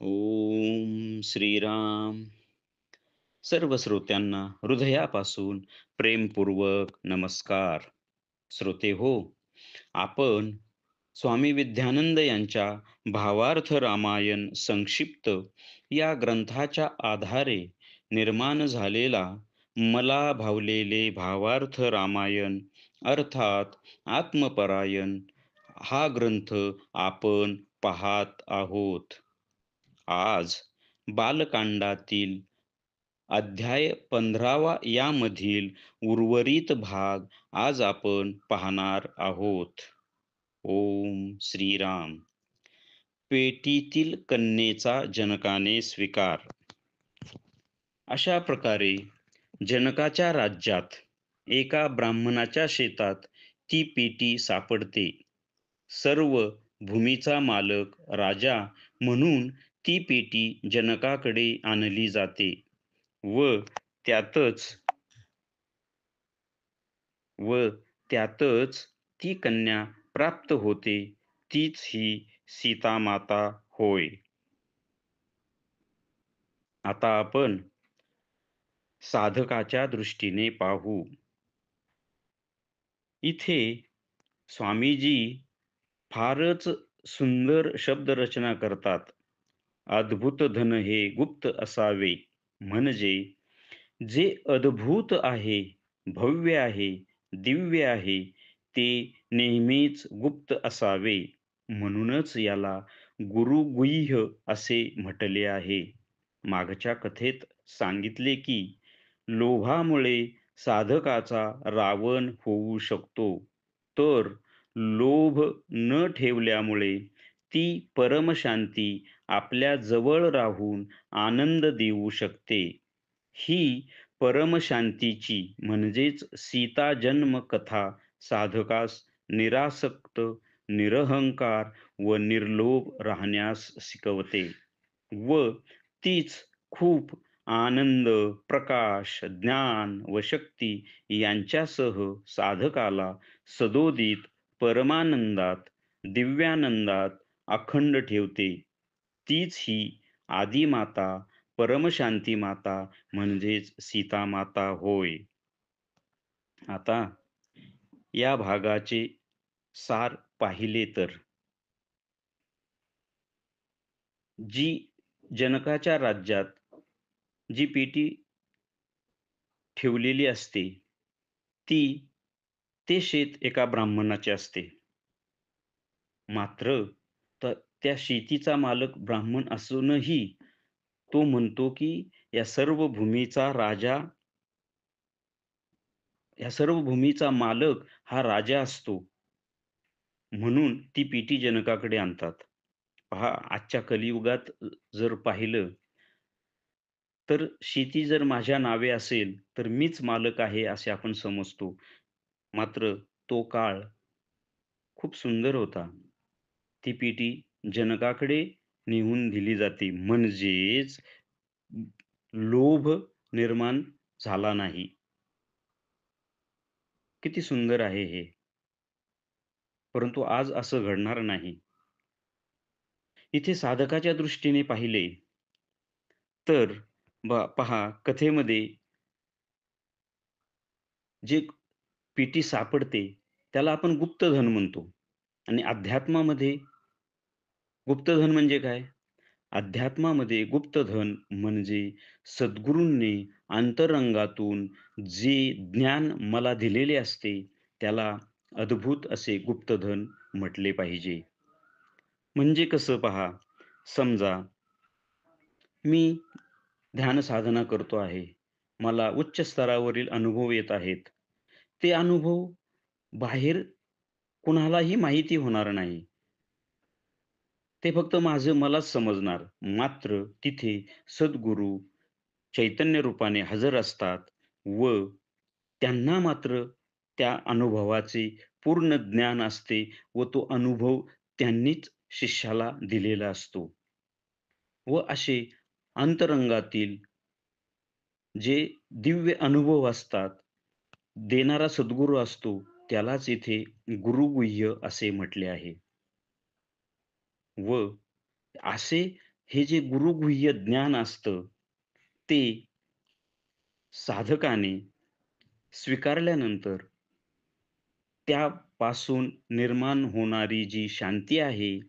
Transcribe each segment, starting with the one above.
ओम श्रीराम. सर्व श्रोत्यांना हृदयापासून प्रेमपूर्वक नमस्कार. श्रोते हो, आपण स्वामी विद्यानंद यांच्या भावार्थ रामायण संक्षिप्त या ग्रंथाच्या आधारे निर्माण झालेला मला भावलेले भावार्थ रामायण अर्थात आत्मपरायण हा ग्रंथ आपण पाहत आहोत. आज बालकांडातील अध्याय 15वा यामधील उर्वरित भाग आज आपण पाहणार आहोत. ओम श्रीराम. पेटीतील कन्येचा जनकाने स्वीकार. अशा प्रकारे जनकाच्या राज्यात एका ब्राह्मणाच्या शेतात ती पेटी सापडते. सर्व भूमीचा मालक राजा म्हणून ती पेटी जनकाकडे आणली जाते व त्यातच व त्यातच ती कन्या प्राप्त होते, तीच ही सीतामाता होय. आता आपण साधकाच्या दृष्टीने पाहू. इथे स्वामीजी फारच सुंदर शब्दरचना करतात. अद्भुत धन हे गुप्त असावे, म्हणजे जे अद्भुत आहे, भव्य आहे, दिव्य आहे, ते नेहमीच गुप्त असावे. म्हणूनच याला गुरुगुह्य असे म्हटले आहे. मागच्या कथेत सांगितले की लोभामुळे साधकाचा रावण होऊ शकतो, तर लोभ न ठेवल्यामुळे ती परमशांती आपल्या जवळ राहून आनंद देऊ शकते. ही परमशांतीची म्हणजेच सीता जन्म कथा साधकास निरासक्त, निरहंकार व निर्लोभ राहण्यास शिकवते व तीच खूप आनंद, प्रकाश, ज्ञान व शक्ती यांच्यासह साधकाला सदोदित परमानंदात, दिव्यानंदात अखंड ठेवते. तीच ही आदिमाता, परमशांती माता म्हणजेच सीता माता होय. आता या भागाचे सार पाहिले तर जी जनकाच्या राज्यात जी पेटी ठेवलेली असते, ती ते शेत एका ब्राह्मणाचे असते. मात्र त्या शेतीचा मालक ब्राह्मण असूनही तो म्हणतो की या सर्व भूमीचा राजा, या सर्व भूमीचा मालक हा राजा असतो. म्हणून ती पेटी जनकाकडे आणतात. पहा, आजच्या कलियुगात जर पाहिलं तर शेती जर माझ्या नावे असेल, तर मीच मालक आहे असे आपण समजतो. मात्र तो काळ खूप सुंदर होता. ती पेटी जनकाकडे नेऊन दिली जाते, म्हणजेच लोभ निर्माण झाला नाही. किती सुंदर आहे हे. परंतु आज असं घडणार नाही. इथे साधकाच्या दृष्टीने पाहिले तर पहा, कथेमध्ये जे पेटी सापडते त्याला आपण गुप्तधन म्हणतो. आणि अध्यात्मामध्ये गुप्तधन म्हणजे काय? अध्यात्मामध्ये गुप्तधन म्हणजे सद्गुरूंनी अंतरंगातून जे ज्ञान मला दिलेले असते, त्याला अद्भुत असे गुप्तधन म्हटले पाहिजे. म्हणजे कसं पहा, समजा मी ध्यान साधना करतो आहे. मला उच्च स्तरावरील अनुभव येत आहेत. ते अनुभव बाहेर कुणालाही माहिती होणार नाही. ते फक्त माझं मलाच समजणार. मात्र तिथे सद्गुरू चैतन्य रूपाने हजर असतात व त्यांना मात्र त्या अनुभवाचे पूर्ण ज्ञान असते व तो अनुभव त्यांनीच शिष्याला दिलेला असतो. व असे अंतरंगातील जे दिव्य अनुभव असतात, देणारा सद्गुरू असतो, त्यालाच इथे गुरुगुह्य असे म्हटले आहे. व असे हे जे गुरुगुह्य ज्ञान असतं, ते साधकाने स्वीकारल्यानंतर त्यापासून निर्माण होणारी जी शांती आहे,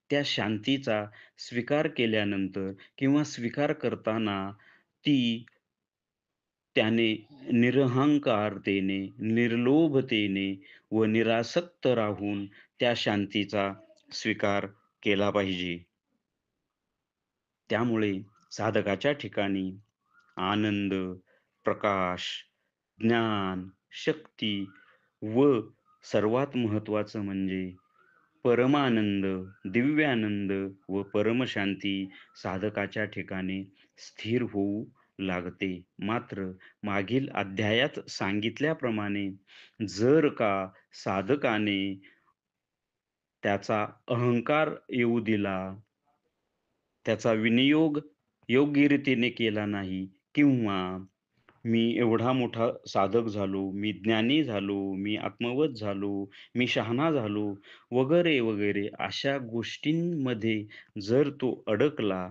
त्या शांतीचा स्वीकार केल्यानंतर किंवा स्वीकार करताना ती त्याने निरहंकारतेने, निर्लोभतेने व निरासक्त राहून त्या शांतीचा स्वीकार केला पाहिजे. त्यामुळे साधकाच्या ठिकाणी आनंद, प्रकाश, ज्ञान, शक्ती व सर्वात महत्त्वाचं म्हणजे परमानंद, दिव्यानंद व परमशांती साधकाच्या ठिकाणी स्थिर होऊ लागते. मात्र मागील अध्यायात सांगितल्याप्रमाणे जर का साधकाने त्याचा अहंकार येऊ दिला, त्याचा विनियोग योग्य रीतीने केला नाही किंवा मी एवढा मोठा साधक झालो, मी ज्ञानी झालो, मी आत्मवत झालो, मी शहाणा झालो, वगैरे, वगैरे अशा गोष्टींमध्ये जर तो अडकला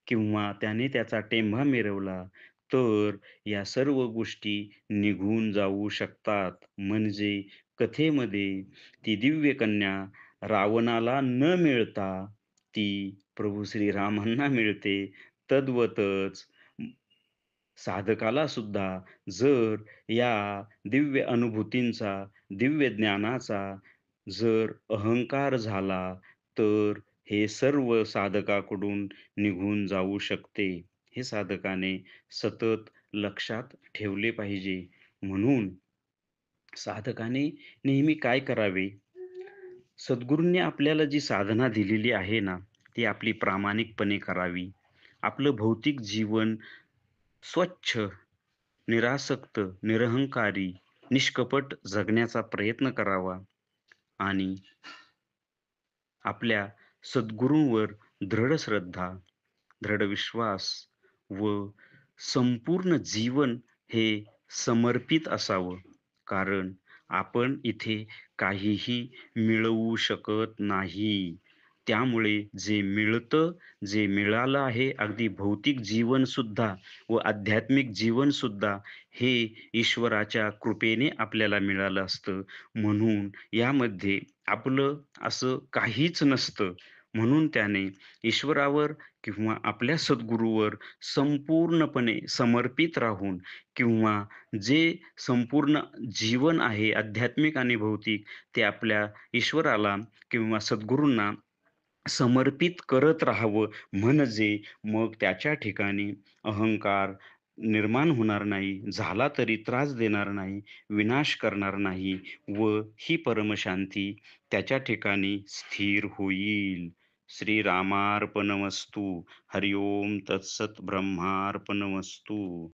किंवा त्याने त्याचा टेंभा मिरवला, तर या सर्व गोष्टी निघून जाऊ शकतात. म्हणजे कथेमध्ये ती दिव्य कन्या रावणाला न मिळता ती प्रभू श्रीरामांना मिळते. तद्वतच साधकाला सुद्धा जर या दिव्य अनुभूतींचा, दिव्य ज्ञानाचा जर अहंकार झाला, तर हे सर्व साधकाकडून निघून जाऊ शकते. हे साधकाने सतत लक्षात ठेवले पाहिजे. म्हणून साधकाने नेहमी काय करावे? सद्गुरूंनी आपल्याला जी साधना दिलेली आहे ना, ती आपली प्रामाणिकपणे करावी. आपलं भौतिक जीवन स्वच्छ, निरासक्त, निरहंकारी, निष्कपट जगण्याचा प्रयत्न करावा आणि आपल्या सद्गुरूंवर दृढ श्रद्धा, दृढ विश्वास व संपूर्ण जीवन हे समर्पित असावं. कारण आपण इथे काहीही मिळवू शकत नाही. त्यामुळे जे मिळतं, जे मिळालं आहे, अगदी भौतिक जीवनसुद्धा व आध्यात्मिक जीवनसुद्धा हे ईश्वराच्या कृपेने आपल्याला मिळालं असतं. म्हणून यामध्ये आपलं असं काहीच नसतं. म्हणून त्याने ईश्वरावर किंवा आपल्या सद्गुरूवर संपूर्णपणे समर्पित राहून किंवा जे संपूर्ण जीवन आहे आध्यात्मिक आणि भौतिक, ते आपल्या ईश्वराला किंवा सद्गुरूंना समर्पित करत राहावं. म्हणजे मग त्याच्या ठिकाणी अहंकार निर्माण होणार नाही, झाला तरी त्रास देणार नाही, विनाश करणार नाही व ही परमशांती त्याच्या ठिकाणी स्थिर होईल. श्रीरामार्पणमस्तु. हरि ओम तत्सत ब्रह्मार्पणमस्तु.